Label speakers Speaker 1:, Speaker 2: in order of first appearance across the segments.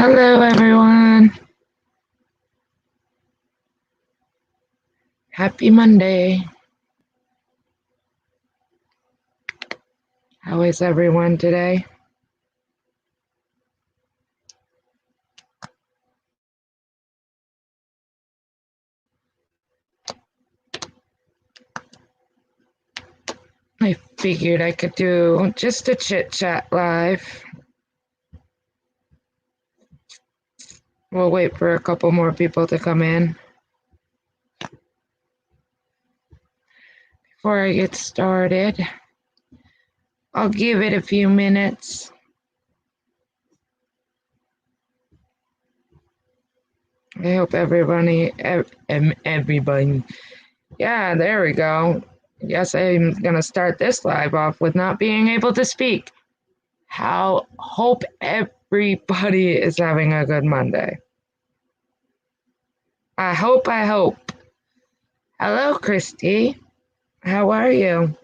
Speaker 1: Hello, everyone. Happy Monday. How is everyone today? I figured I could do just a chit chat live. We'll wait for a couple more people to come in before I get started. I'll give it a few minutes. I hope everybody. Yeah, there we go. Yes, I'm going to start this live off with not being able to speak. Hope everybody is having a good Monday. I hope. Hello, Christy. How are you?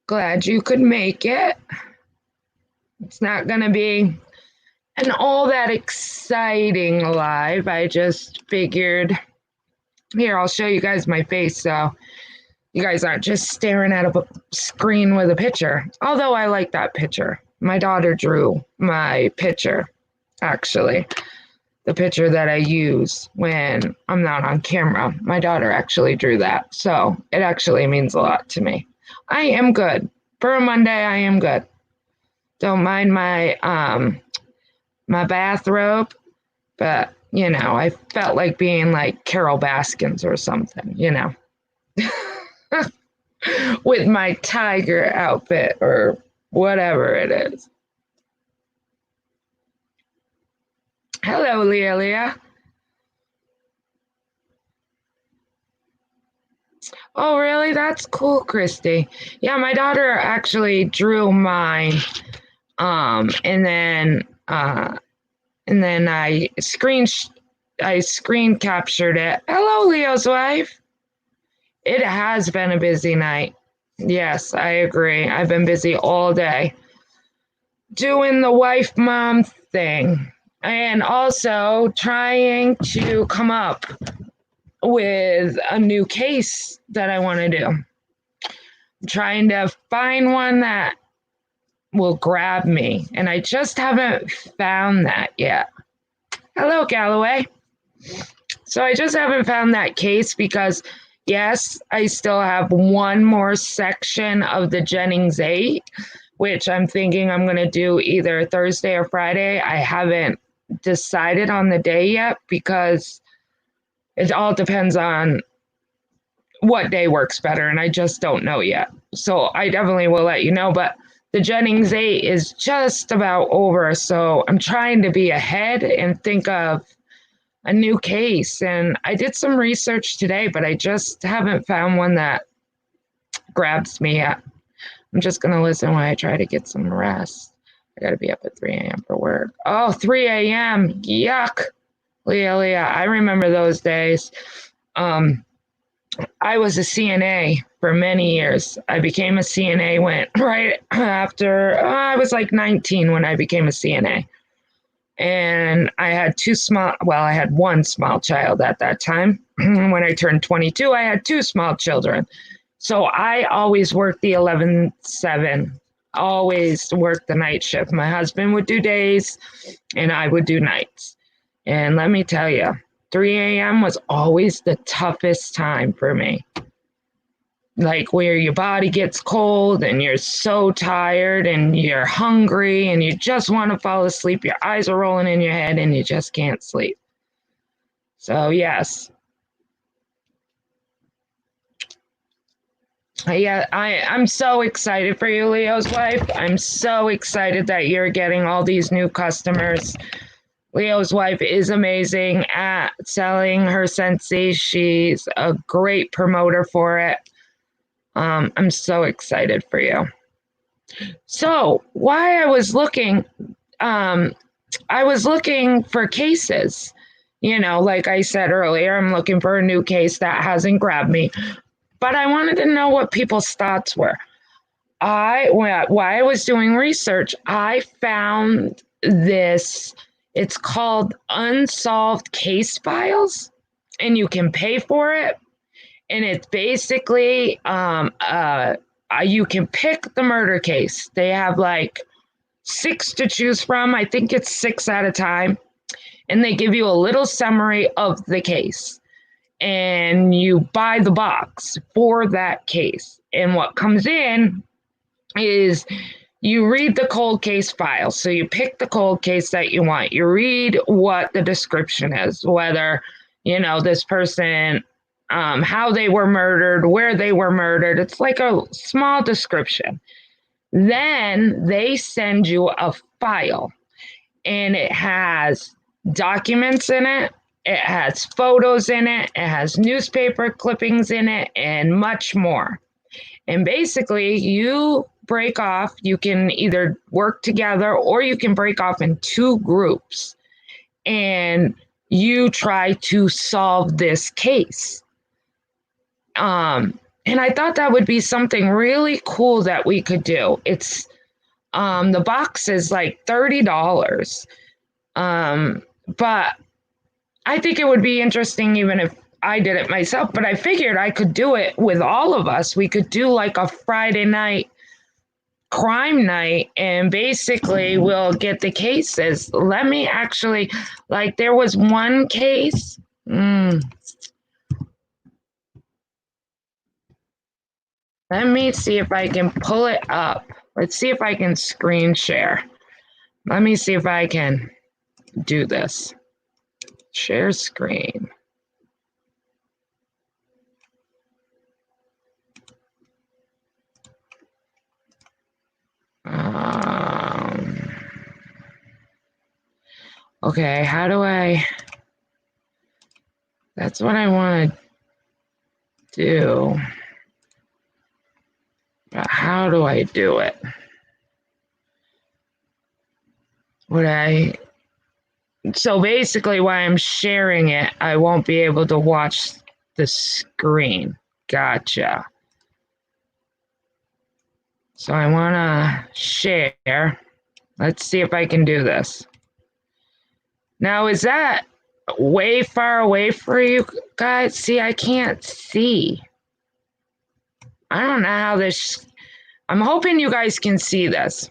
Speaker 1: Glad you could make it. It's not going to be an all that exciting live. I just figured, here, I'll show you guys my face so you guys aren't just staring at a screen with a picture. Although I like that picture. My daughter drew my picture, actually. The picture that I use when I'm not on camera. My daughter actually drew that. So it actually means a lot to me. I am good. For a Monday, I am good. Don't mind my my bathrobe, but you know, I felt like being like Carol Baskins or something, you know. With my tiger outfit or whatever it is. Hello, Leah. Oh, really? That's cool, Christy. Yeah, my daughter actually drew mine. And then I screen captured it. Hello, Leo's wife. It has been a busy night. Yes, I agree. I've been busy all day doing the wife mom thing and also trying to come up with a new case that I want to do. I'm trying to find one that will grab me, and I just haven't found that yet. Hello, Galloway. So I just haven't found that case because, yes, I still have one more section of the Jennings 8, which I'm thinking I'm going to do either Thursday or Friday. I haven't decided on the day yet because it all depends on what day works better, and I just don't know yet. So I definitely will let you know, but the Jennings 8 is just about over, so I'm trying to be ahead and think of a new case. And I did some research today, but I just haven't found one that grabs me yet. I'm just going to listen while I try to get some rest. I got to be up at 3 a.m. for work. Oh, 3 a.m. Yuck. Leah, I remember those days. I was a CNA for many years. I became a CNA went right after I was like 19 when I became a CNA. And I had I had one small child at that time. When I turned 22, I had two small children. So I always worked the 11-7, always worked the night shift. My husband would do days and I would do nights. And let me tell you, 3 a.m. was always the toughest time for me. Like where your body gets cold and you're so tired and you're hungry and you just want to fall asleep. Your eyes are rolling in your head and you just can't sleep. So, yes. Yeah, I'm so excited for you, Leo's wife. I'm so excited that you're getting all these new customers. Leo's wife is amazing at selling her Scentsy. She's a great promoter for it. I'm so excited for you. So why I was looking for cases. You know, like I said earlier, I'm looking for a new case that hasn't grabbed me. But I wanted to know what people's thoughts were. While I was doing research, I found this, it's called Unsolved Case Files, and you can pay for it. And it's basically you can pick the murder case. They have like 6 to choose from. I think it's 6 at a time. And they give you a little summary of the case. And you buy the box for that case. And what comes in is you read the cold case file. So you pick the cold case that you want. You read what the description is, whether, this person, how they were murdered, where they were murdered. It's like a small description. Then they send you a file, and it has documents in it. It has photos in it. It has newspaper clippings in it, and much more. And basically, you break off. You can either work together or you can break off in 2 groups, and you try to solve this case. And I thought that would be something really cool that we could do. It's the box is like $30. But I think it would be interesting even if I did it myself, but I figured I could do it with all of us. We could do like a Friday night crime night, and basically we'll get the cases. Let me actually, like, there was one case. Let me see if I can pull it up. Let's see if I can screen share. Let me see if I can do this. Share screen. Okay, how do I? That's what I want to do. But how do I do it? So basically while I'm sharing it, I won't be able to watch the screen. Gotcha. So I want to share. Let's see if I can do this. Now, is that way far away for you guys? See, I can't see. I don't know how this, I'm hoping you guys can see this,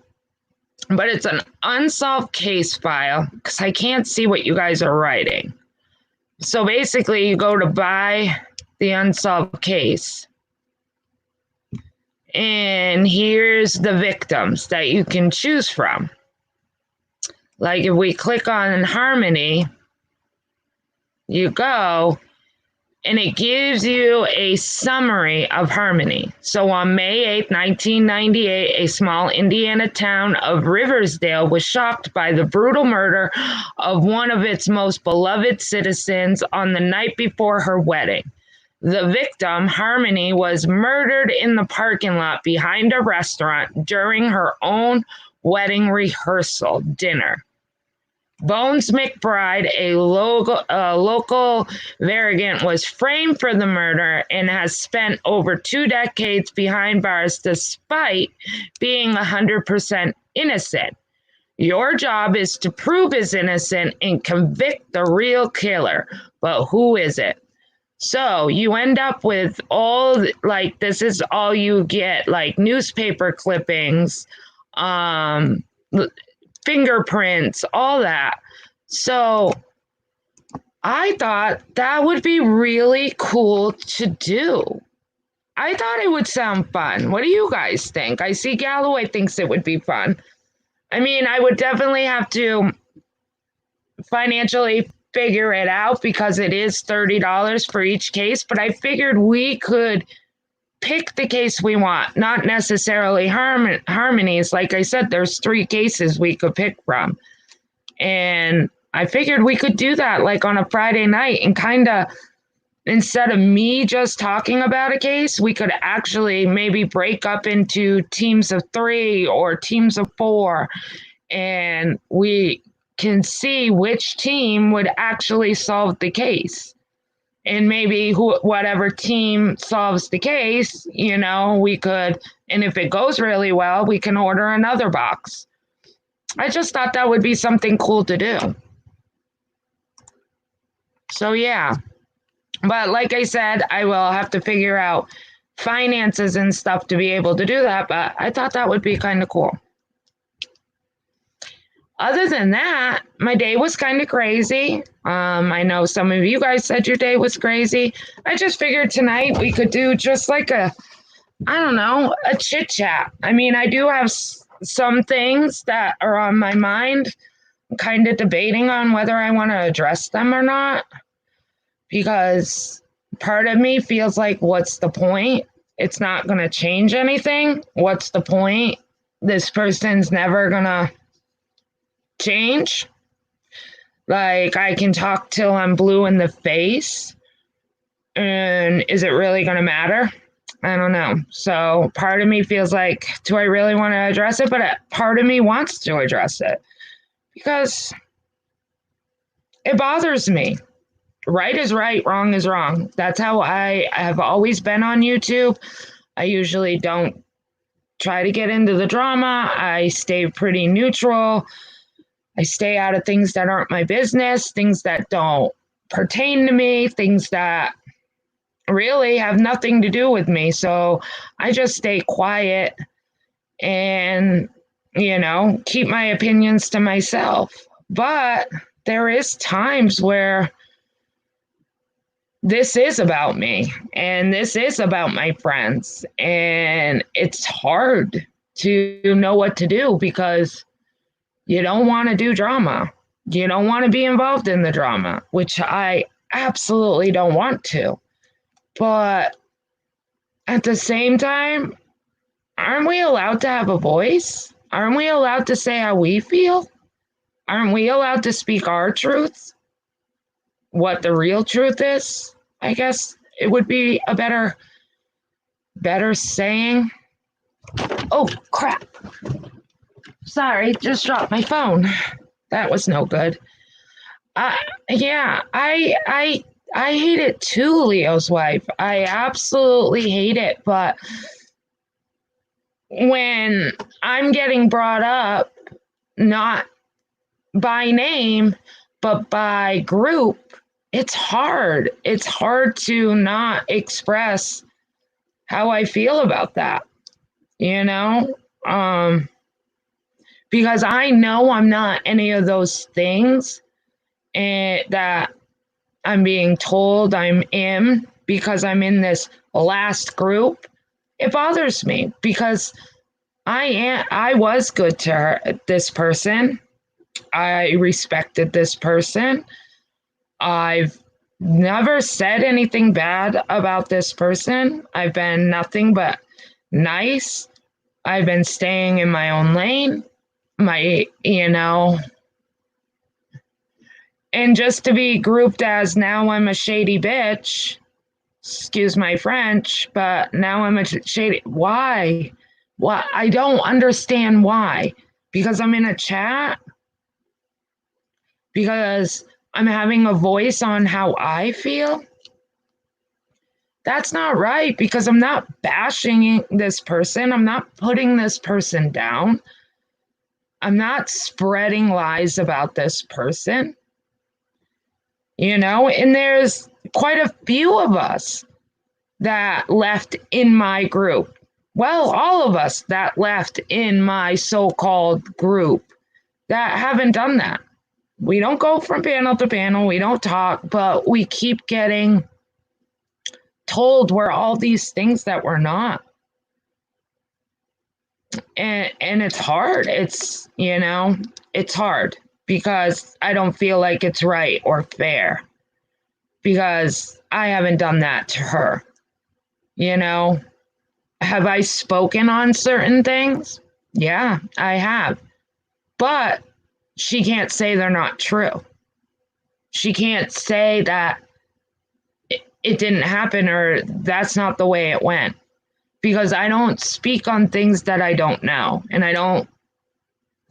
Speaker 1: but it's an unsolved case file because I can't see what you guys are writing. So basically you go to buy the unsolved case, and here's the victims that you can choose from. Like if we click on Harmony, you go, and it gives you a summary of Harmony. So on May 8, 1998, a small Indiana town of Riversdale was shocked by the brutal murder of one of its most beloved citizens on the night before her wedding. The victim, Harmony, was murdered in the parking lot behind a restaurant during her own wedding rehearsal dinner. Bones McBride, a local Varigant, was framed for the murder and has spent over 2 decades behind bars despite being 100% innocent. Your job is to prove he's innocent and convict the real killer. But who is it? So you end up with all, like, this is all you get, like newspaper clippings, fingerprints, all that. So I thought that would be really cool to do. I thought it would sound fun. What do you guys think? I see Galloway thinks it would be fun. I mean, I would definitely have to financially figure it out because it is $30 for each case, but I figured we could pick the case we want, not necessarily Harmonies. Like I said, there's 3 cases we could pick from. And I figured we could do that like on a Friday night, and kind of, instead of me just talking about a case, we could actually maybe break up into teams of 3 or teams of 4, and we can see which team would actually solve the case. And maybe whatever team solves the case, we could, and if it goes really well, we can order another box. I just thought that would be something cool to do. So, yeah. But like I said, I will have to figure out finances and stuff to be able to do that. But I thought that would be kind of cool. Other than that, my day was kind of crazy. I know some of you guys said your day was crazy. I just figured tonight we could do just like I don't know, a chit chat. I mean, I do have some things that are on my mind. I'm kind of debating on whether I want to address them or not because part of me feels like, what's the point? It's not going to change anything. What's the point? This person's never going to change. Like, I can talk till I'm blue in the face. And is it really going to matter? I don't know. So part of me feels like, do I really want to address it? But part of me wants to address it because it bothers me. Right is right, wrong is wrong. That's how I have always been on YouTube. I usually don't try to get into the drama. I stay pretty neutral. I stay out of things that aren't my business, things that don't pertain to me, things that really have nothing to do with me. So I just stay quiet and, keep my opinions to myself. But there is times where this is about me and this is about my friends. And it's hard to know what to do because you don't want to do drama. You don't want to be involved in the drama, which I absolutely don't want to. But at the same time, aren't we allowed to have a voice? Aren't we allowed to say how we feel? Aren't we allowed to speak our truth? What the real truth is? I guess it would be a better saying. Oh, crap. Sorry, just dropped my phone. That was no good. Yeah, I hate it too, Leo's wife. I absolutely hate it. But when I'm getting brought up, not by name, but by group, it's hard. It's hard to not express how I feel about that, you know? Because I know I'm not any of those things and that I'm being told I'm in because I'm in this last group. It bothers me because I was good to this person. I respected this person. I've never said anything bad about this person. I've been nothing but nice. I've been staying in my own lane. And just to be grouped as now I'm a shady bitch, excuse my French, but now I'm a shady. Why? Why? I don't understand why. Because I'm in a chat? Because I'm having a voice on how I feel? That's not right because I'm not bashing this person. I'm not putting this person down. I'm not spreading lies about this person. And there's quite a few of us that left in my group. Well, all of us that left in my so-called group that haven't done that. We don't go from panel to panel. We don't talk, but we keep getting told we're all these things that we're not. And it's hard. It's hard because I don't feel like it's right or fair because I haven't done that to her. Have I spoken on certain things? Yeah, I have. But she can't say they're not true. She can't say that it didn't happen or that's not the way it went. Because I don't speak on things that I don't know. And I don't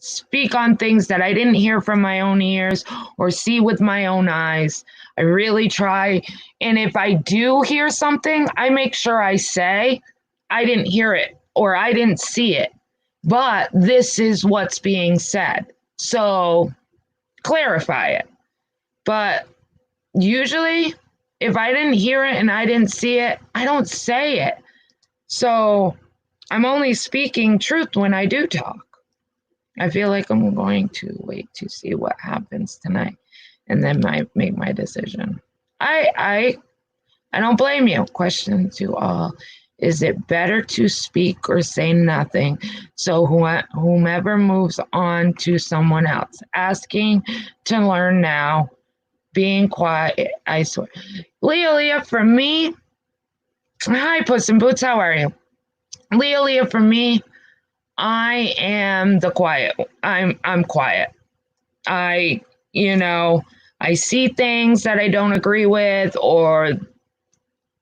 Speaker 1: speak on things that I didn't hear from my own ears or see with my own eyes. I really try. And if I do hear something, I make sure I say, I didn't hear it or I didn't see it. but this is what's being said. So clarify it. But usually, if I didn't hear it and I didn't see it, I don't say it. So I'm only speaking truth when I do talk. I feel like I'm going to wait to see what happens tonight and then make my decision. I don't blame you. Question to all. Is it better to speak or say nothing? So whomever moves on to someone else. Asking to learn now. Being quiet, I swear. Leah, for me, hi, Puss in Boots, how are you? Leah, for me, I am the quiet. I'm quiet. I, you know, I see things that I don't agree with, or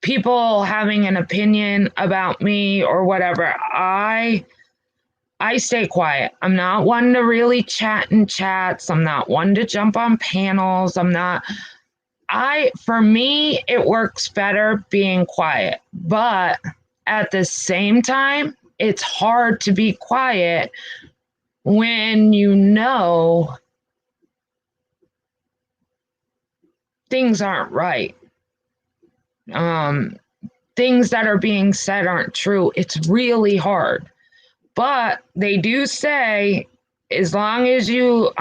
Speaker 1: people having an opinion about me or whatever. I stay quiet. I'm not one to really chat in chats. I'm not one to jump on panels. For me, it works better being quiet. But at the same time, it's hard to be quiet when you know things aren't right. Things that are being said aren't true. It's really hard. But they do say, as long as you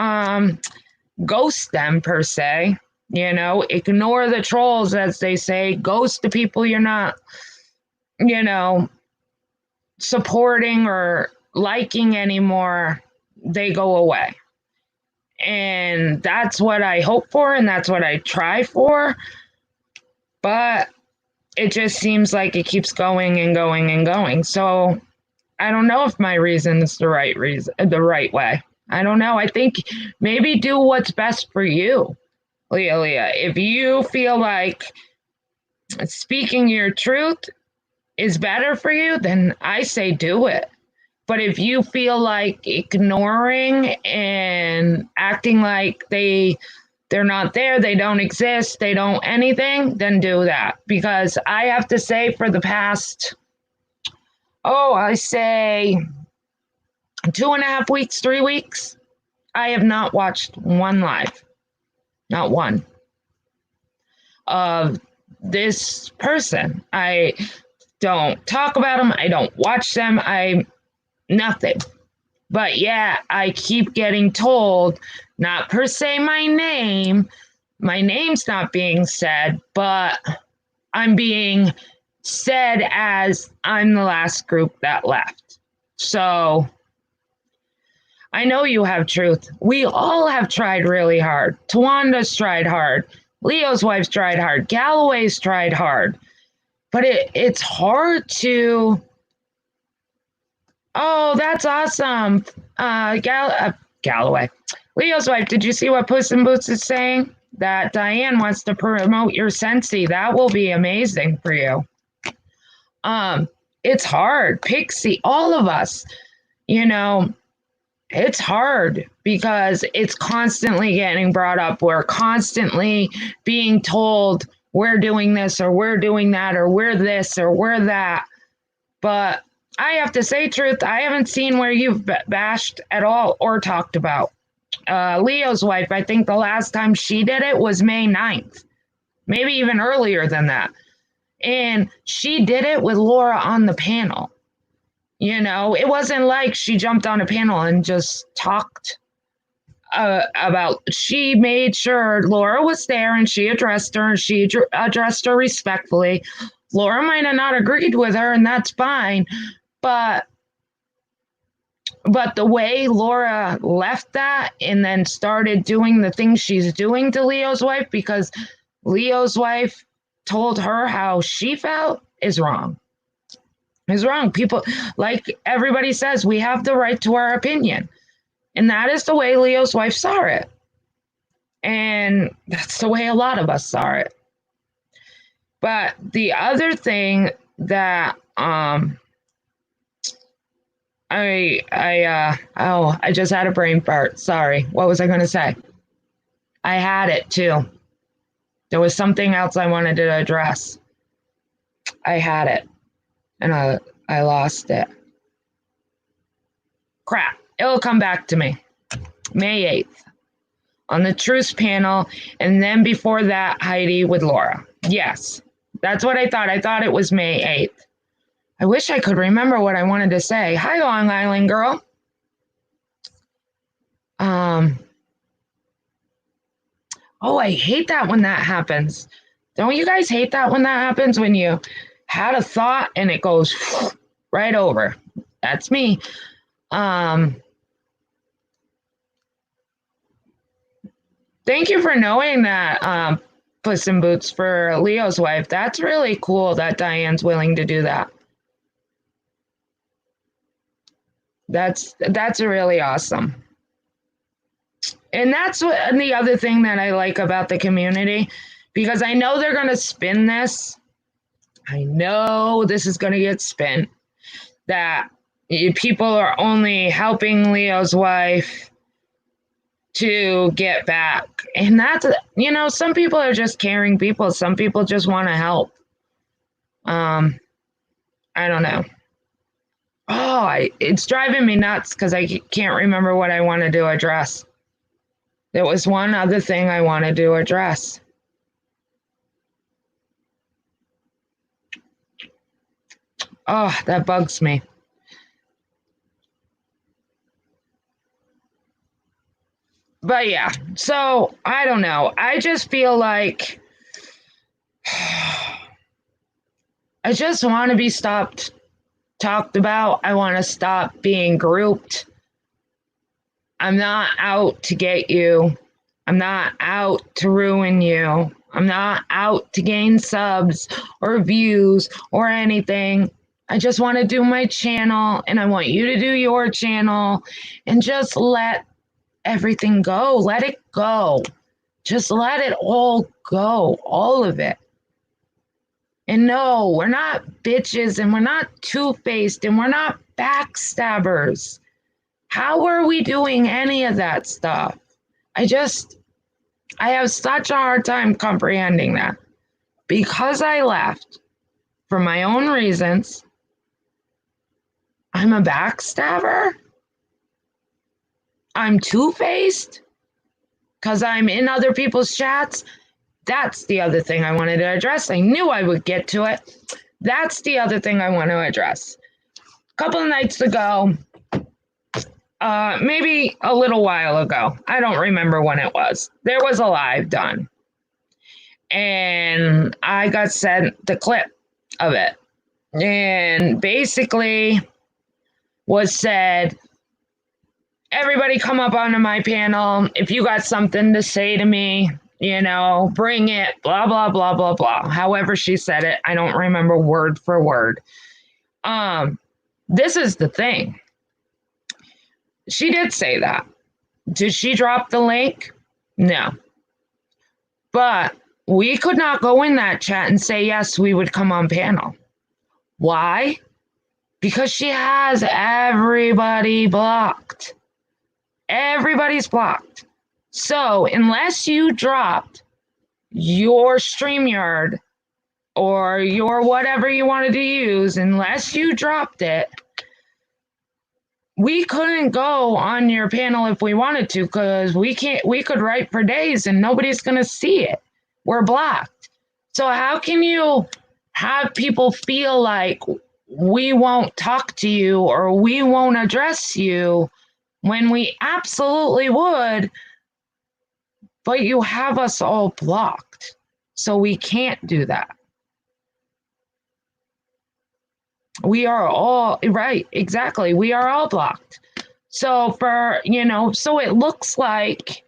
Speaker 1: ghost them, per se, ignore the trolls, as they say, ghost the people you're not, you know, supporting or liking anymore, they go away. And that's what I hope for, and that's what I try for. But it just seems like it keeps going and going and going. So I don't know if my reason is the right way. I don't know. I think maybe do what's best for you, Leah. If you feel like speaking your truth is better for you, then I say do it. But if you feel like ignoring and acting like they're not there, they don't exist, they don't anything, then do that. Because I have to say, for the past, I say 2.5 weeks, 3 weeks, I have not watched one live, not one, of this person. I don't talk about them. I don't watch them. Nothing. But yeah, I keep getting told, not per se my name. My name's not being said, but I'm being said as I'm the last group that left. So I know you have truth. We all have tried really hard. Tawanda's tried hard. Leo's wife's tried hard. Galloway's tried hard. But it's hard to. Oh, that's awesome. Galloway. Leo's wife, did you see what Puss in Boots is saying? That Diane wants to promote your Scentsy. That will be amazing for you. It's hard. Pixie, all of us, it's hard because it's constantly getting brought up. We're constantly being told we're doing this or we're doing that or we're this or we're that. But I have to say, truth, I haven't seen where you've bashed at all or talked about. Leo's wife, I think the last time she did it was May 9th, maybe even earlier than that. And she did it with Laura on the panel. It wasn't like she jumped on a panel and just talked she made sure Laura was there and she addressed her and she addressed her respectfully. Laura might have not agreed with her, and that's fine. But the way Laura left that and then started doing the things she's doing to Leo's wife because Leo's wife told her how she felt is wrong. Is wrong. People, like everybody says, we have the right to our opinion. And that is the way Leo's wife saw it. And that's the way a lot of us saw it. But the other thing that I just had a brain fart. Sorry. What was I going to say? I had it too. There was something else I wanted to address. I had it and I lost it. Crap. It'll come back to me. May 8th on the Truce panel. And then before that, Heidi with Laura. Yes, that's what I thought. I thought it was May 8th. I wish I could remember what I wanted to say. Hi, Long Island girl. Oh, I hate that when that happens. Don't you guys hate that when that happens? When you had a thought and it goes right over. That's me. Thank you for knowing that, Puss in Boots, for Leo's wife. That's really cool that Diane's willing to do that. That's really awesome. And that's what, and the other thing that I like about the community, because I know they're going to spin this. I know this is going to get spin, that people are only helping Leo's wife to get back. And that's, some people are just caring people. Some people just want to help. I don't know. Oh, it's driving me nuts because I can't remember what I wanted to address. There was one other thing I wanted to address. Oh, that bugs me. But yeah, so I don't know. I just feel like I just want to be talked about. I want to stop being grouped. I'm not out to get you. I'm not out to ruin you. I'm not out to gain subs or views or anything. I just want to do my channel, and I want you to do your channel, and just let everything go. Let it go. Just let it all go. All of it. And no, we're not bitches, and we're not two-faced, and we're not backstabbers. How are we doing any of that stuff? I have such a hard time comprehending that. Because I left for my own reasons, I'm a backstabber? I'm two-faced? Because I'm in other people's chats? That's the other thing I wanted to address. I knew I would get to it. That's the other thing I want to address. A couple of nights ago, maybe a little while ago, I don't remember when it was, there was a live done. And I got sent the clip of it. And basically was said, everybody come up onto my panel. If you got something to say to me, bring it, blah, blah, blah, blah, blah. However she said it, I don't remember word for word. This is the thing. She did say that. Did she drop the link? No. But we could not go in that chat and say, yes, we would come on panel. Why? Because she has everybody blocked. Everybody's blocked. So unless you dropped your StreamYard or your whatever you wanted to use, unless you dropped it, we couldn't go on your panel if we wanted to, because we could write for days and nobody's going to see it. We're blocked. So how can you have people feel like we won't talk to you or we won't address you when we absolutely would, but you have us all blocked? So we can't do that. We are all, right, exactly. We are all blocked. So so it looks like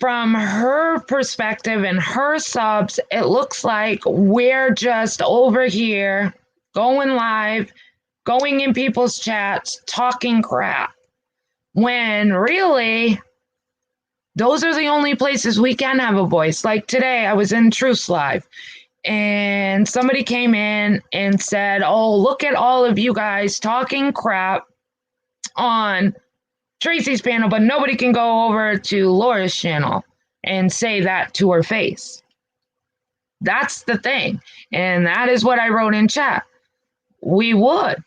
Speaker 1: from her perspective and her subs, it looks like we're just over here going live, going in people's chats, talking crap. When really, those are the only places we can have a voice. Like today, I was in Truce Live. And somebody came in and said, oh, look at all of you guys talking crap on Tracy's panel, but nobody can go over to Laura's channel and say that to her face. That's the thing. And that is what I wrote in chat. We would.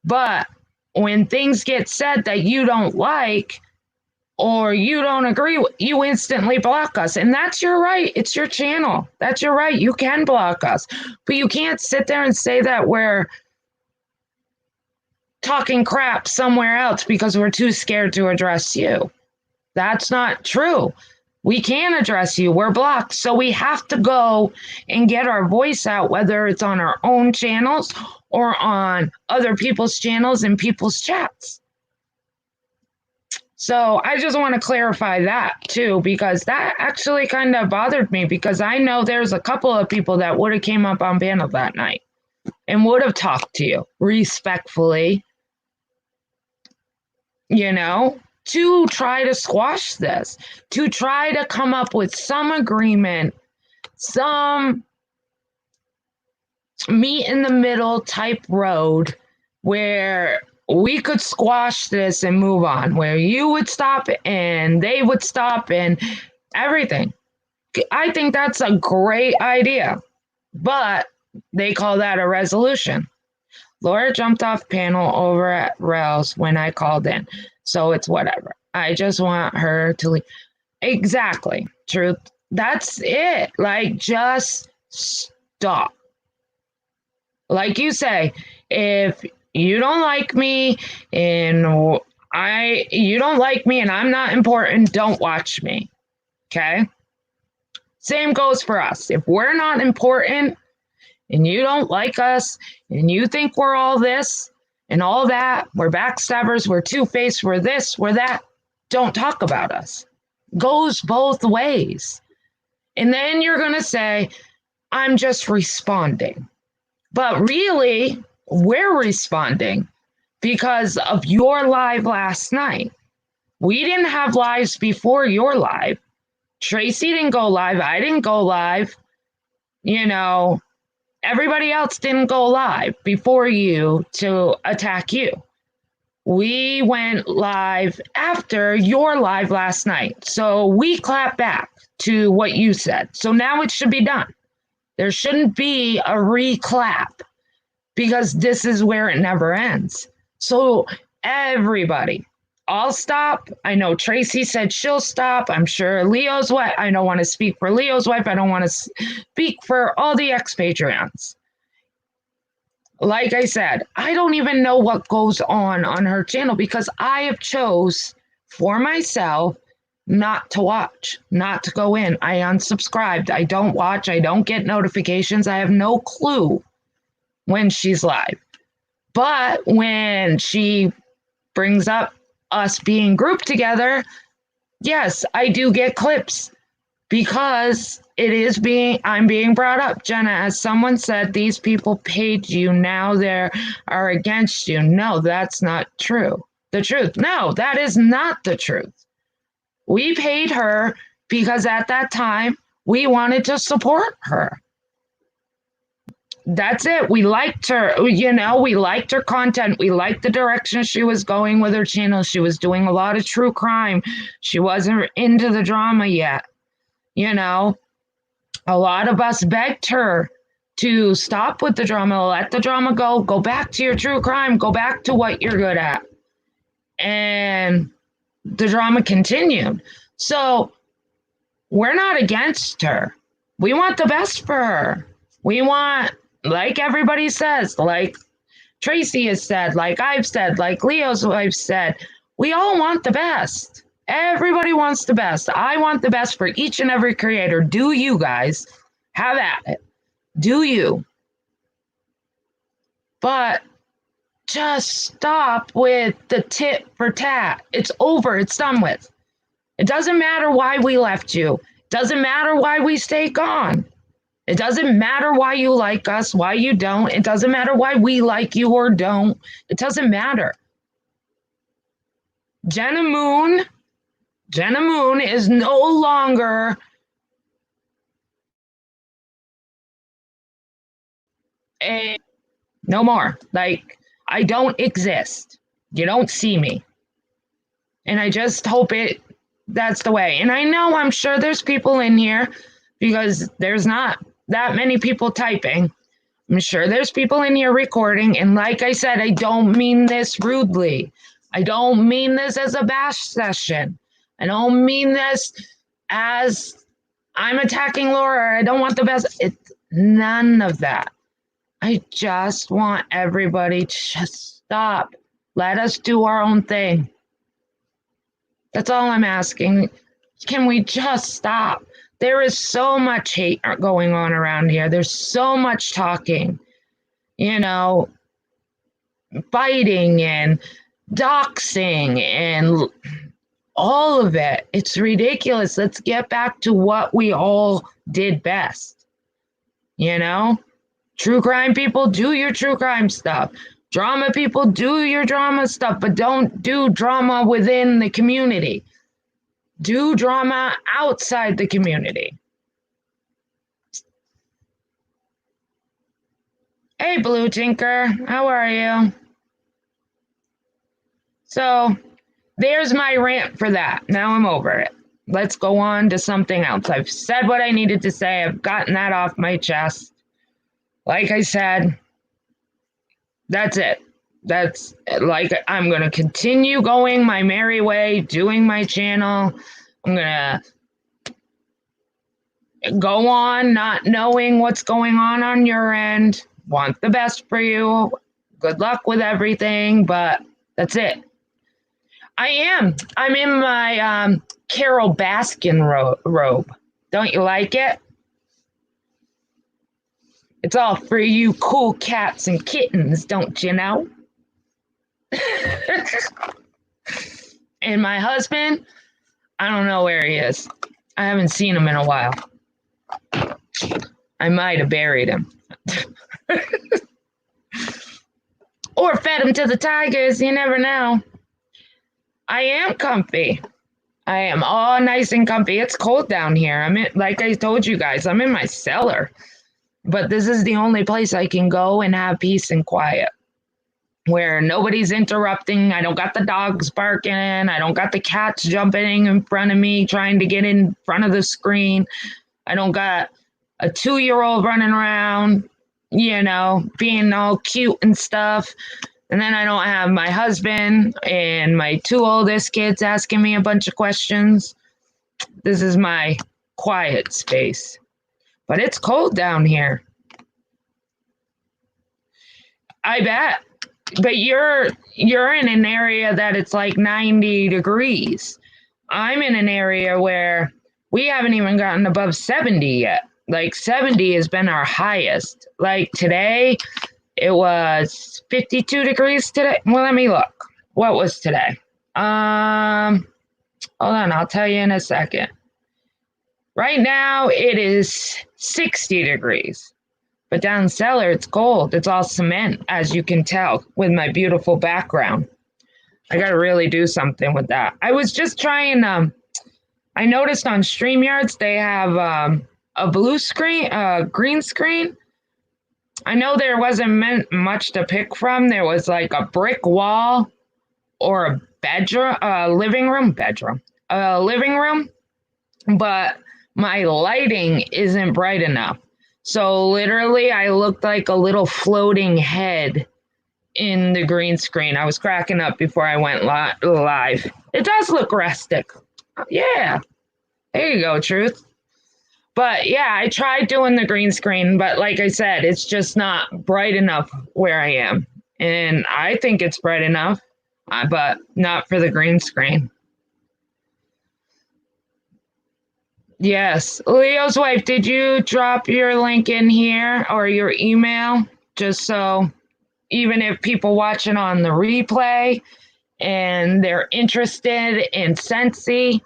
Speaker 1: But when things get said that you don't like or you don't agree with, you instantly block us. And that's your right. It's your channel. That's your right. You can block us. But you can't sit there and say that we're talking crap somewhere else because we're too scared to address you. That's not true. We can address you. We're blocked. So we have to go and get our voice out, whether it's on our own channels or on other people's channels and people's chats. So I just want to clarify that too, because that actually kind of bothered me, because I know there's a couple of people that would have came up on panel that night and would have talked to you respectfully, you know, to try to squash this, to try to come up with some agreement, some meet in the middle type road where we could squash this and move on, where you would stop and they would stop and everything. I think that's a great idea, but they call that a resolution. Laura jumped off panel over at Rails when I called in, so it's whatever. I just want her to leave. Exactly. Truth. That's it. Like, just stop. Like you say, if you don't like me and you don't like me and I'm not important, don't watch me. Okay? Same goes for us. If we're not important and you don't like us and you think we're all this and all that, we're backstabbers, we're two-faced, we're this, we're that, don't talk about us. Goes both ways. And then you're going to say, I'm just responding. But really, we're responding because of your live last night. We didn't have lives before your live. Tracy didn't go live. I didn't go live. You know, everybody else didn't go live before you to attack you. We went live after your live last night. So we clap back to what you said. So now it should be done. There shouldn't be a reclap, because this is where it never ends. So everybody, I'll stop. I know Tracy said she'll stop. I'm sure Leo's wife. I don't want to speak for Leo's wife. I don't want to speak for all the ex-Patreons. Like I said, I don't even know what goes on her channel, because I have chose for myself not to watch, not to go in. I unsubscribed. I don't watch. I don't get notifications. I have no clue when she's live. But when she brings up us being grouped together, yes, I do get clips, because I'm being brought up. Jenna, as someone said, these people paid you, now they are against you. No, that's not true. The truth. No, that is not the truth. We paid her because at that time we wanted to support her. That's it. We liked her, we liked her content. We liked the direction she was going with her channel. She was doing a lot of true crime. She wasn't into the drama yet. A lot of us begged her to stop with the drama, let the drama go back to your true crime, go back to what you're good at. And the drama continued. So we're not against her. We want the best for her. We want, like everybody says, like Tracy has said, like I've said, like Leo's wife said, we all want the best. Everybody wants the best. I want the best for each and every creator. Do you guys? Have at it. Do you? But just stop with the tit for tat. It's over. It's done with. It doesn't matter why we left you. It doesn't matter why we stay gone. It doesn't matter why you like us, why you don't. It doesn't matter why we like you or don't. It doesn't matter. Jenna Moon is no longer no more. Like, I don't exist. You don't see me. And I just hope that's the way. And I know, I'm sure there's people in here, because there's not that many people typing, I'm sure there's people in here recording. And like I said, I don't mean this rudely. I don't mean this as a bash session. I don't mean this as I'm attacking Laura. I don't want the best. It's none of that. I just want everybody to just stop. Let us do our own thing. That's all I'm asking. Can we just stop? There is so much hate going on around here. There's so much talking, you know, fighting and doxing and all of it. It's ridiculous. Let's get back to what we all did best. You know, true crime people, do your true crime stuff. Drama people, do your drama stuff, but don't do drama within the community. Do drama outside the community. Hey, Blue Tinker, how are you? So there's my rant for that. Now I'm over it. Let's go on to something else. I've said what I needed to say. I've gotten that off my chest. Like I said, that's it. That's like, I'm going to continue going my merry way, doing my channel. I'm going to go on not knowing what's going on your end. Want the best for you. Good luck with everything, but that's it. I'm in my Carol Baskin robe. Don't you like it? It's all for you cool cats and kittens, don't you know? And my husband, I don't know where he is. I haven't seen him in a while. I might have buried him. Or fed him to the tigers, you never know. I am comfy. I am all nice and comfy. It's cold down here. Like I told you guys, I'm in my cellar. But this is the only place I can go and have peace and quiet, where nobody's interrupting. I don't got the dogs barking. I don't got the cats jumping in front of me, trying to get in front of the screen. I don't got a 2-year-old running around, you know, being all cute and stuff. And then I don't have my husband and my 2 oldest kids asking me a bunch of questions. This is my quiet space. But it's cold down here. I bet. But you're in an area that it's like 90 degrees. I'm in an area where we haven't even gotten above 70 yet. Like 70 has been our highest. Like today, it was 52 degrees today. Well, let me look. What was today? Hold on, I'll tell you in a second. Right now, it is 60 degrees. But down cellar, it's cold. It's all cement, as you can tell, with my beautiful background. I got to really do something with that. I was just trying, I noticed on StreamYards, they have a blue screen, green screen. I know there wasn't much to pick from. There was like a brick wall or a bedroom, living room, but my lighting isn't bright enough. So literally I looked like a little floating head in the green screen. I was cracking up before I went live. It does look rustic. Yeah. There you go, Truth. But yeah, I tried doing the green screen, but like I said, it's just not bright enough where I am. And I think it's bright enough, but not for the green screen. Yes. Leo's wife, did you drop your link in here or your email? Just so even if people watching on the replay and they're interested in Scentsy,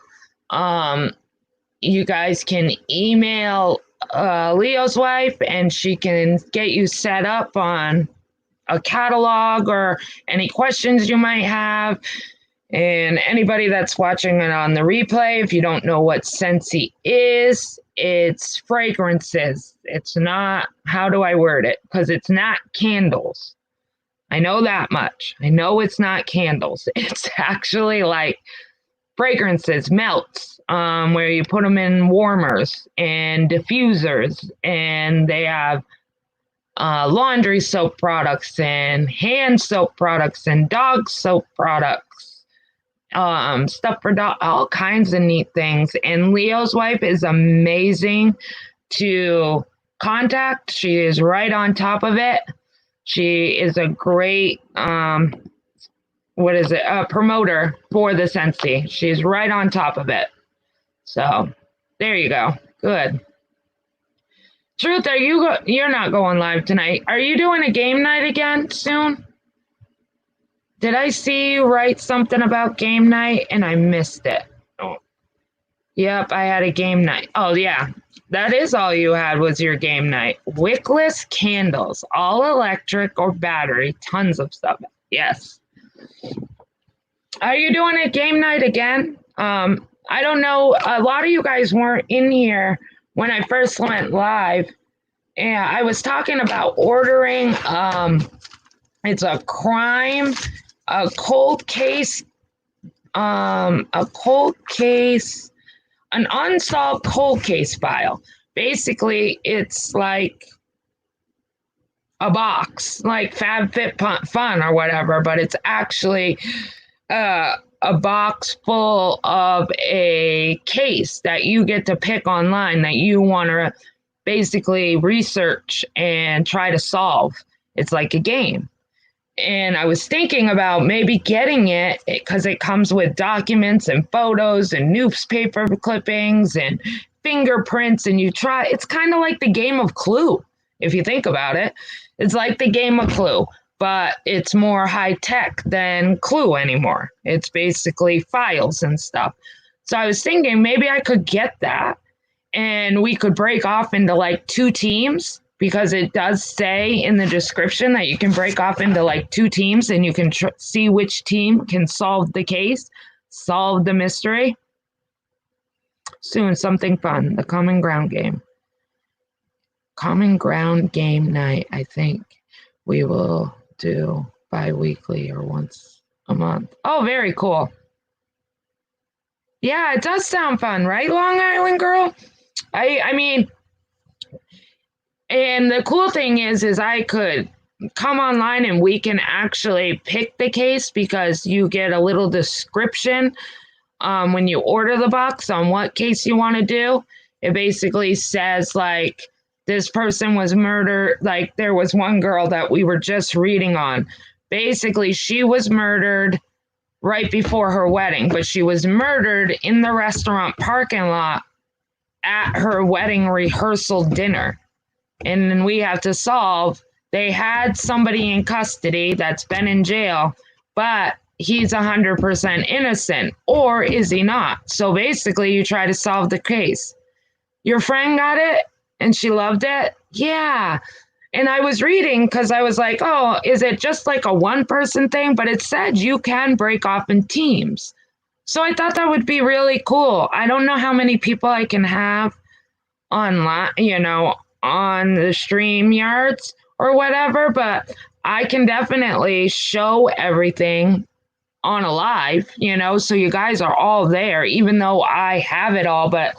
Speaker 1: you guys can email Leo's wife and she can get you set up on a catalog or any questions you might have. And anybody that's watching it on the replay, if you don't know what Scentsy is, it's fragrances. It's not, how do I word it? Because it's not candles. I know that much. I know it's not candles. It's actually like fragrances, melts, where you put them in warmers and diffusers. And they have laundry soap products and hand soap products and dog soap products, stuff for dog, all kinds of neat things. And Leo's wife is amazing to contact. She is right on top of it. She is a great promoter for the Scentsy. She's right on top of it. So there you go. Good. Truth, you're not going live tonight. Are you doing a game night again soon? Did I see you write something about game night and I missed it? Oh. Yep, I had a game night. Oh yeah. That is all you had was your game night. Wickless candles, all electric or battery, tons of stuff. Yes. Are you doing a game night again? I don't know. A lot of you guys weren't in here when I first went live. And I was talking about ordering, it's a crime, a cold case, an unsolved cold case file. Basically, it's like a box, like FabFitFun or whatever, but it's actually a box full of a case that you get to pick online that you want to basically research and try to solve. It's like a game. And I was thinking about maybe getting it because it comes with documents and photos and newspaper clippings and fingerprints. And it's kind of like the game of Clue, if you think about it. It's like the game of Clue, but it's more high tech than Clue anymore. It's basically files and stuff. So I was thinking maybe I could get that and we could break off into like 2 teams. Because it does say in the description that you can break off into like 2 teams and you can see which team can solve the case, solve the mystery. Soon, something fun, the Common Ground game. Common Ground game night, I think we will do bi-weekly or once a month. Oh, very cool. Yeah, it does sound fun, right, Long Island girl? I mean... And the cool thing is I could come online and we can actually pick the case because you get a little description when you order the box on what case you want to do. It basically says like this person was murdered. Like there was one girl that we were just reading on. Basically, she was murdered right before her wedding, but she was murdered in the restaurant parking lot at her wedding rehearsal dinner. And then we have to solve, they had somebody in custody that's been in jail, but he's 100% innocent, or is he not? So basically, you try to solve the case. Your friend got it, and she loved it? Yeah. And I was reading, because I was like, oh, is it just like a one-person thing? But it said you can break off in teams. So I thought that would be really cool. I don't know how many people I can have online, on the StreamYards or whatever, but I can definitely show everything on a live, so you guys are all there, even though I have it all, but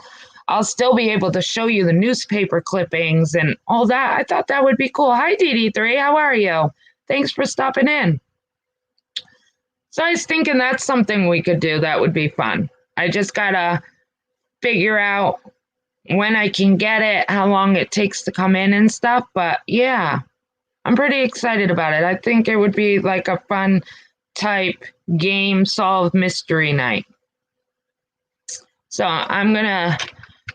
Speaker 1: I'll still be able to show you the newspaper clippings and all that. I thought that would be cool. Hi, DD3. How are you? Thanks for stopping in. So I was thinking that's something we could do that would be fun. I just gotta figure out when I can get it, how long it takes to come in and stuff. But yeah, I'm pretty excited about it. I think it would be like a fun type game solved mystery night. So I'm going to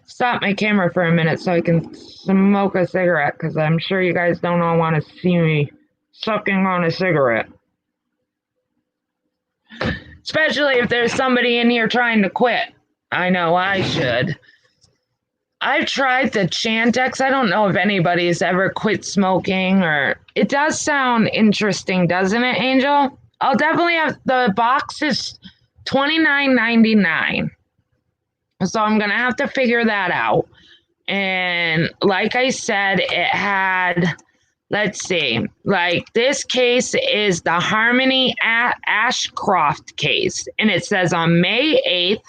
Speaker 1: stop my camera for a minute so I can smoke a cigarette because I'm sure you guys don't all want to see me sucking on a cigarette. Especially if there's somebody in here trying to quit. I know I should. I've tried the Chantix. I don't know if anybody's ever quit smoking or... It does sound interesting, doesn't it, Angel? I'll definitely have... The box is $29.99. So I'm going to have to figure that out. And like I said, it had... Let's see. Like, this case is the Harmony Ashcroft case. And it says on May 8th,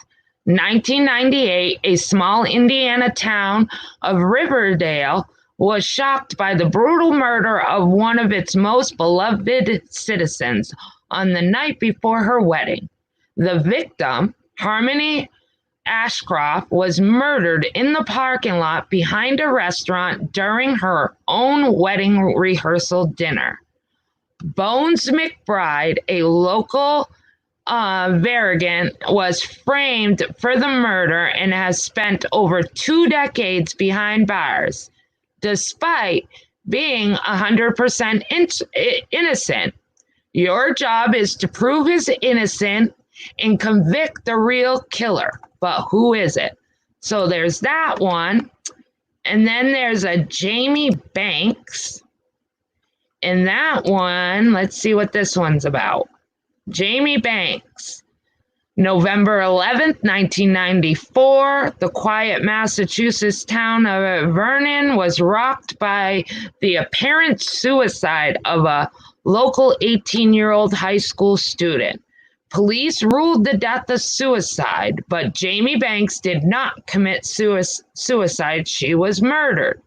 Speaker 1: 1998, a small Indiana town of Riverdale was shocked by the brutal murder of one of its most beloved citizens on the night before her wedding. The victim, Harmony Ashcroft, was murdered in the parking lot behind a restaurant during her own wedding rehearsal dinner. Bones McBride, a local Varrigan, was framed for the murder and has spent over 2 decades behind bars, despite being 100% innocent. Your job is to prove he's innocent and convict the real killer. But who is it? So there's that one. And then there's a Jamie Banks. And that one, let's see what this one's about. Jamie Banks, November 11th, 1994, the quiet Massachusetts town of Vernon was rocked by the apparent suicide of a local 18-year-old high school student. Police ruled the death a suicide, but Jamie Banks did not commit suicide. She was murdered.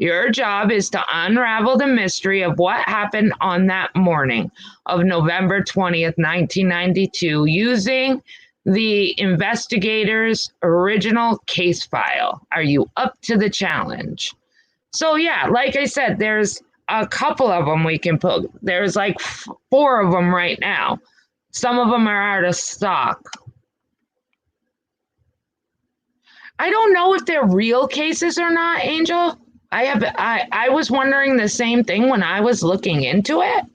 Speaker 1: Your job is to unravel the mystery of what happened on that morning of November 20th, 1992, using the investigator's original case file. Are you up to the challenge? So yeah, like I said, there's a couple of them we can put. There's like 4 of them right now. Some of them are out of stock. I don't know if they're real cases or not, Angel. I was wondering the same thing when I was looking into it.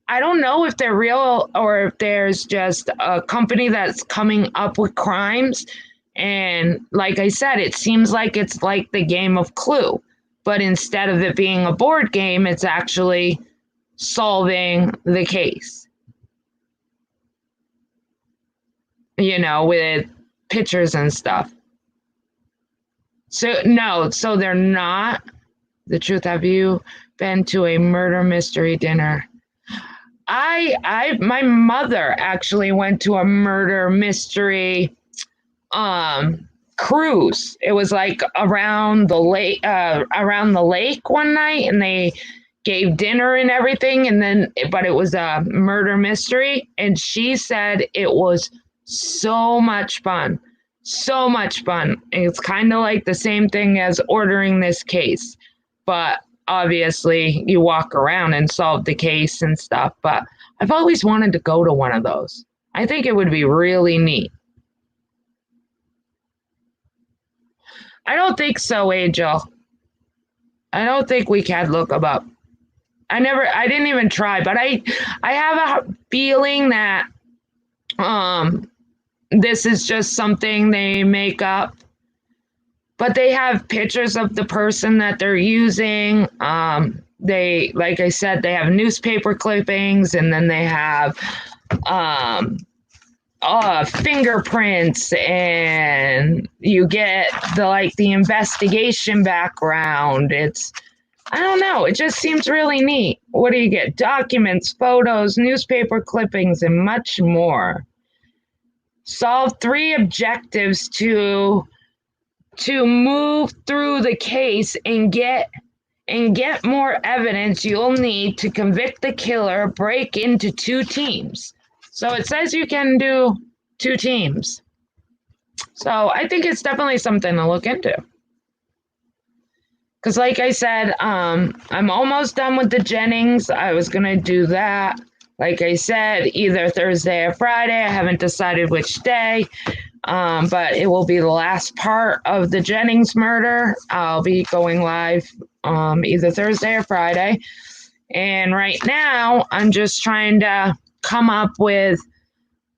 Speaker 1: I don't know if they're real or if there's just a company that's coming up with crimes. And like I said, it seems like it's like the game of Clue. But instead of it being a board game, it's actually solving the case. You know, with pictures and stuff. So no, so they're not. The truth, have you been to a murder mystery dinner? My mother actually went to a murder mystery cruise. It was like around the lake one night, and they gave dinner and everything, but it was a murder mystery, and she said it was so much fun. So much fun. It's kind of like the same thing as ordering this case, but obviously you walk around and solve the case and stuff. But I've always wanted to go to one of those. I think it would be really neat. I don't think so, Angel. I don't think we can look them up. I didn't even try, but I have a feeling that this is just something they make up, but they have pictures of the person that they're using. They, like I said, they have newspaper clippings, and then they have fingerprints, and you get the investigation background. I don't know. It just seems really neat. What do you get? Documents, photos, newspaper clippings, and much more. Solve 3 objectives to move through the case and get more evidence you'll need to convict the killer. Break into 2 teams. So it says you can do 2 teams. So I think it's definitely something to look into. Because like I said, I'm almost done with the Jennings. I was going to do that. Like I said, either Thursday or Friday. I haven't decided which day, but it will be the last part of the Jennings murder. I'll be going live either Thursday or Friday. And right now, I'm just trying to come up with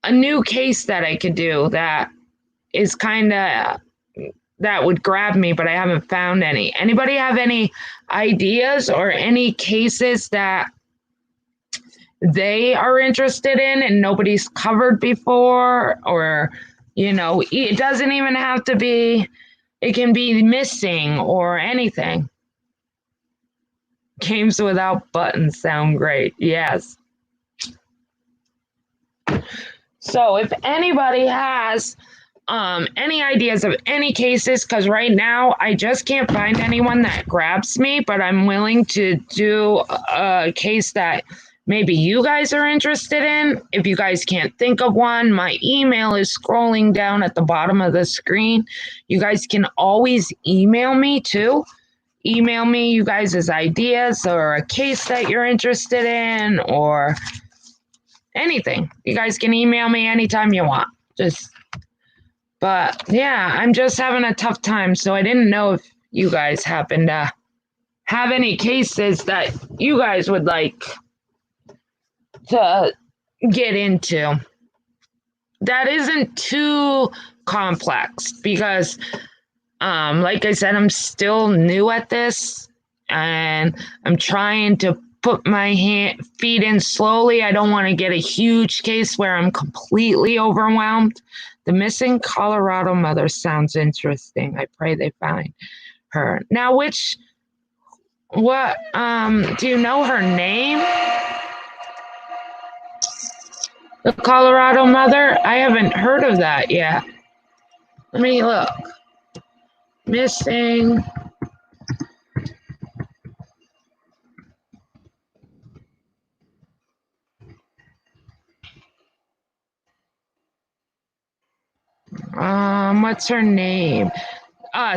Speaker 1: a new case that I could do that is that would grab me, but I haven't found any. Anybody have any ideas or any cases that they are interested in and nobody's covered before? Or, it doesn't even have to be, it can be missing or anything. Games without buttons sound great. Yes. So if anybody has any ideas of any cases, because right now I just can't find anyone that grabs me, but I'm willing to do a case that maybe you guys are interested in. If you guys can't think of one, my email is scrolling down at the bottom of the screen. You guys can always email me too. Email me you guys' ideas or a case that you're interested in or anything. You guys can email me anytime you want. But yeah, I'm just having a tough time. So I didn't know if you guys happen to have any cases that you guys would like to get into that isn't too complex because, like I said, I'm still new at this and I'm trying to put my feet in slowly. I don't want to get a huge case where I'm completely overwhelmed. The missing Colorado mother sounds interesting. I pray they find her. Now, do you know her name? The Colorado mother? I haven't heard of that yet. Let me look. Missing. What's her name?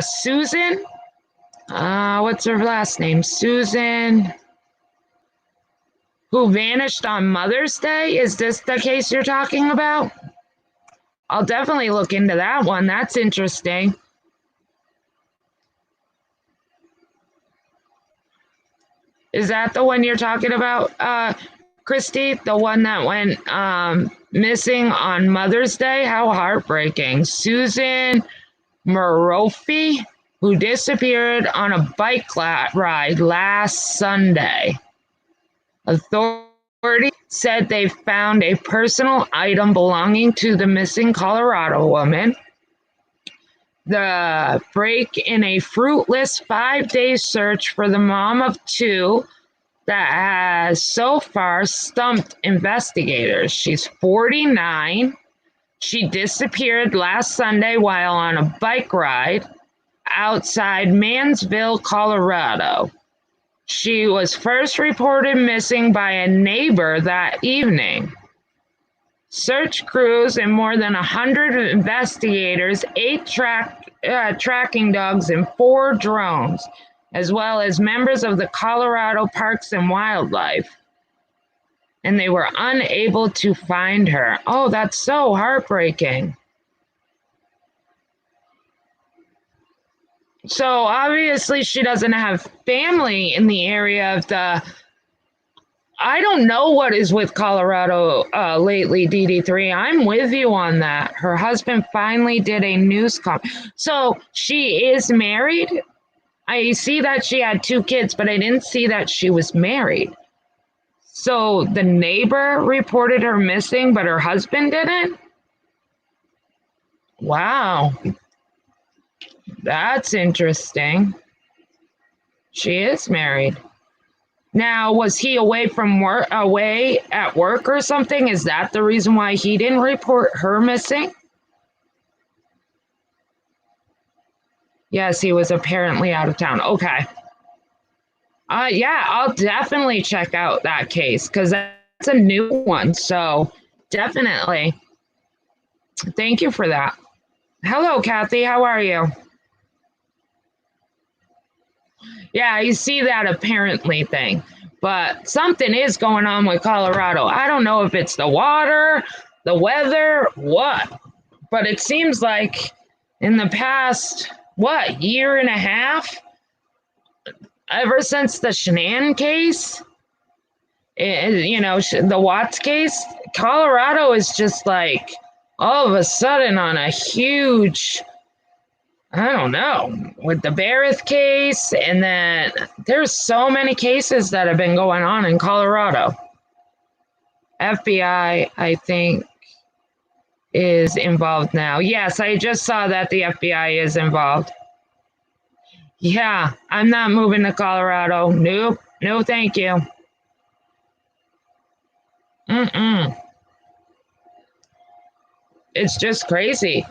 Speaker 1: Susan? What's her last name? Susan, who vanished on Mother's Day? Is this the case you're talking about? I'll definitely look into that one. That's interesting. Is that the one you're talking about, Christy? The one that went missing on Mother's Day? How heartbreaking. Susan Murphy, who disappeared on a bike ride last Sunday. Authorities said they found a personal item belonging to the missing Colorado woman. The break in a fruitless 5-day search for the mom of two that has so far stumped investigators. She's 49. She disappeared last Sunday while on a bike ride outside Mansville, Colorado. She was first reported missing by a neighbor that evening. Search crews and more than 100 investigators, 8 tracking dogs, and 4 drones, as well as members of the Colorado Parks and Wildlife. And they were unable to find her. Oh, that's so heartbreaking. So obviously she doesn't have family in the area of the... I don't know what is with Colorado lately, DD3. I'm with you on that. Her husband finally did a news conference. So she is married. I see that she had 2 kids, but I didn't see that she was married. So the neighbor reported her missing, but her husband didn't? Wow. That's interesting. She is married. Now, was he away at work or something? Is that the reason why he didn't report her missing? Yes, he was apparently out of town. Okay. Yeah, I'll definitely check out that case because that's a new one. So definitely. Thank you for that. Hello, Kathy. How are you? Yeah, you see that apparently thing. But something is going on with Colorado. I don't know if it's the water, the weather, what. But it seems like in the past, year and a half, ever since the Shanann case, the Watts case, Colorado is just like all of a sudden on a huge... I don't know, with the Barrett case, and then there's so many cases that have been going on in Colorado. FBI, I think, is involved now. Yes, I just saw that the FBI is involved. Yeah, I'm not moving to Colorado. Nope, no thank you. It's just crazy.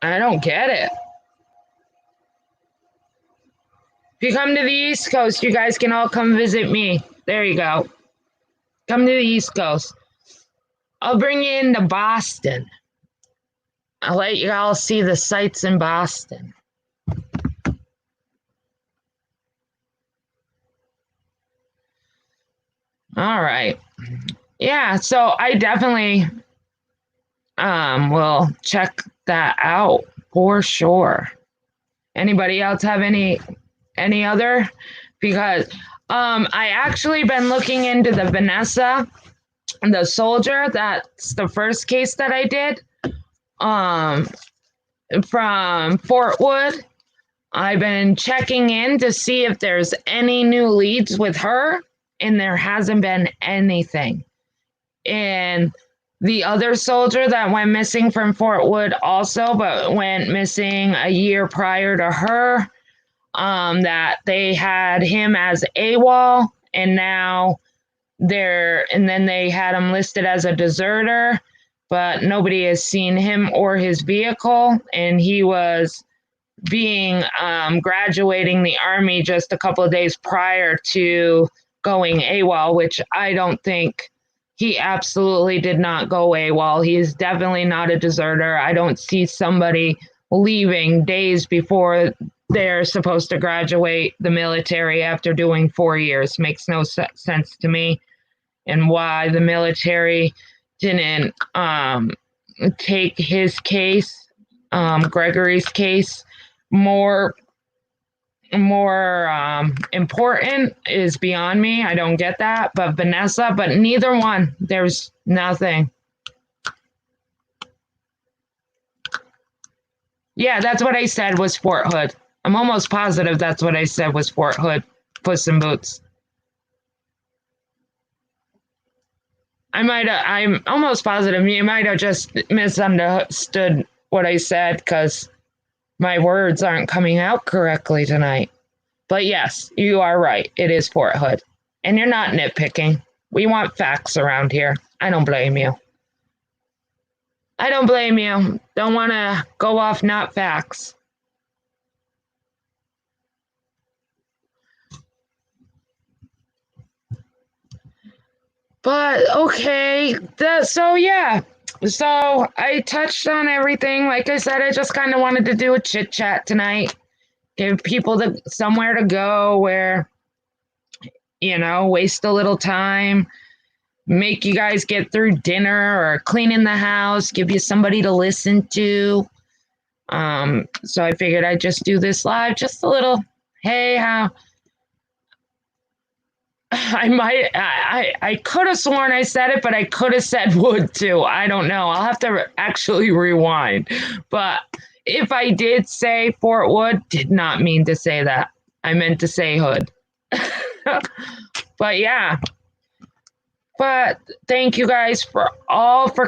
Speaker 1: I don't get it. If you come to the East Coast, you guys can all come visit me. There you go. Come to the East Coast. I'll bring you into Boston. I'll let you all see the sights in Boston. All right. Yeah, so I definitely will check that out for sure. Anybody else have any other? Because I actually been looking into the Vanessa, the soldier. That's the first case that I did from Fort Wood. I've been checking in to see if there's any new leads with her, and there hasn't been anything. And the other soldier that went missing from Fort Wood also, but went missing a year prior to her, that they had him as AWOL, and now then they had him listed as a deserter, but nobody has seen him or his vehicle, and he was graduating the Army just a couple of days prior to going AWOL, which I don't think. He absolutely did not go AWOL. He is definitely not a deserter. I don't see somebody leaving days before they're supposed to graduate the military after doing 4 years. Makes no sense to me. And why the military didn't take his case, Gregory's case, more important is beyond me. I don't get that. But Vanessa, but neither one. There's nothing. Yeah, that's what I said was Fort Hood. I'm almost positive that's what I said was Fort Hood, Puss in Boots. I'm almost positive you might have just misunderstood what I said because my words aren't coming out correctly tonight. But yes, you are right. It is Fort Hood. And you're not nitpicking. We want facts around here. I don't blame you. I don't blame you. Don't want to go off not facts. But okay, so yeah. So I touched on everything. Like I said, I just kind of wanted to do a chit chat tonight. Give people somewhere to go where, waste a little time, make you guys get through dinner or cleaning the house, give you somebody to listen to. So I figured I'd just do this live, just a little, hey, how I could have sworn I said it, but I could have said wood too. I don't know. I'll have to actually rewind. But if I did say Fort Wood, did not mean to say that. I meant to say hood. But yeah. But thank you guys for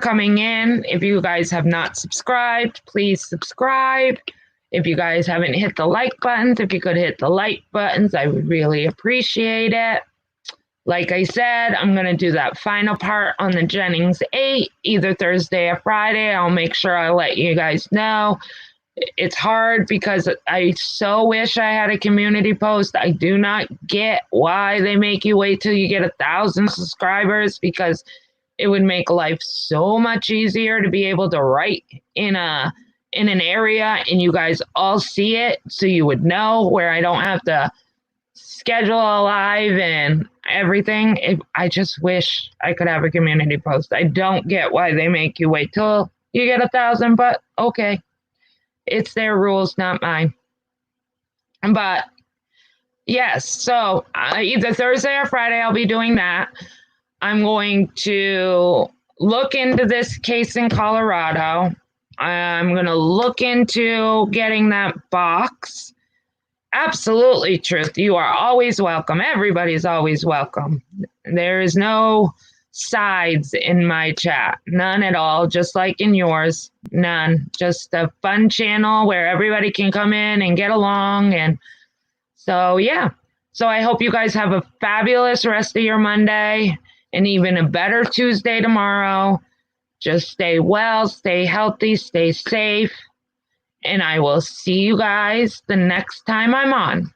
Speaker 1: coming in. If you guys have not subscribed, please subscribe. If you guys haven't hit the like buttons, if you could hit the like buttons, I would really appreciate it. Like I said, I'm going to do that final part on the Jennings 8, either Thursday or Friday. I'll make sure I let you guys know. It's hard because I so wish I had a community post. I do not get why they make you wait till you get 1,000 subscribers, because it would make life so much easier to be able to write in an area and you guys all see it, so you would know, where I don't have to schedule a live and everything. I just wish I could have a community post. I don't get why they make you wait till you get 1,000, but okay. It's their rules, not mine. But yes, so either Thursday or Friday, I'll be doing that. I'm going to look into this case in Colorado. I'm going to look into getting that box. Absolutely, Truth. You are always welcome. Everybody's always welcome. There is no sides in my chat. None at all. Just like in yours. None. Just a fun channel where everybody can come in and get along. And so, yeah. So I hope you guys have a fabulous rest of your Monday and even a better Tuesday tomorrow. Just stay well, stay healthy, stay safe. and I will see you guys the next time I'm on.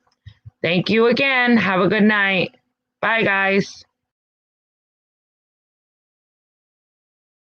Speaker 1: Thank you again. Have a good night. Bye, guys.